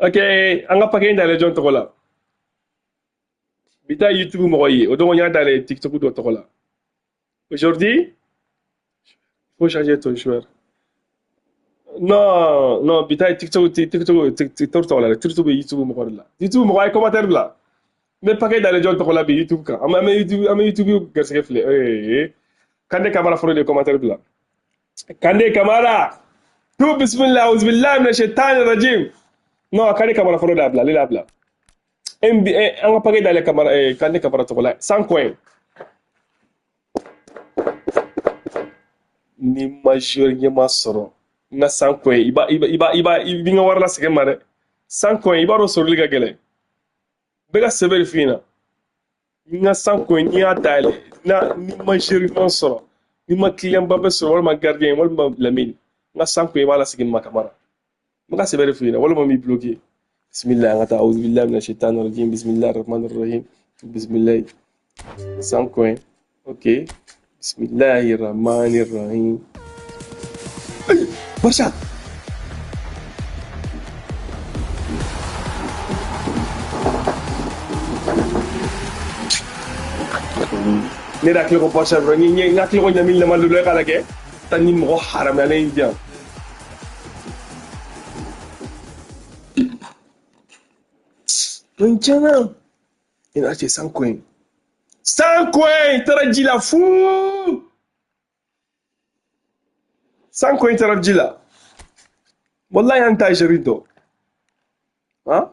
Ok, an ka paquet dans les gens tokola. Bita YouTube mo koyi, odo nya dans les TikTok do tokola. Aujourd'hui, faut changer ton joueur. Non, non, bita TikTok tokola, TikTok YouTube mo koyi la. YouTube mo koyi commentaire bla. Mais paquet dans les gens tokola bi YouTube ka. Ama YouTube gerse fle. Kande kamera foro de commentaire bla. Kande kamera. Tu bismillah, auzubillah minash shaitani rajim. Non, kande kamera foro da bla, lila bla. An ka paquet dans les caméras, kande kamera tokola. 100 coins. Ni major ɲɛma sɔrɔ n ka san kɔn i bi n ka wari lasegin ma dɛ san kɔn i b'a dɔn sɔrɔli ka gɛlɛn bɛɛ ka sɛbɛn de f'i ɲɛna n ka san kɔn n'i y'a dayɛlɛ ni major ɲuman sɔrɔ ni ma client ba bɛ sɔrɔ walima gardien walima lamine n ka san kɔn i b'a lasegin ma kamara n ka sɛbɛn de f'i ɲɛna walima n b'i bloqué bisimilayi an ka taa auzubillahi mina shaitani rajim bisimilahi rahmani rahim bisimilayi san kɔn ok bisimilahi rahmani rahim Barça. Ne da kile ko Barça bro ni nga kile ko nyamil na malu lo kala ke tan ni mo haram na indian Nchana ina ce san coin taraji la fou san coin taraji la wallahi anta jarito hein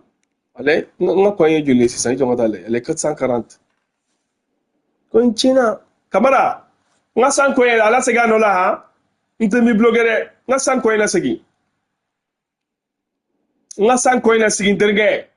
allez nga coin juli c'est ça jonga dale elle est 440 Conchina. Kamara. Nga san coin la sega no la ha. Inte mi blogere. Nga san coin la segi. Nga san coin la segi interge.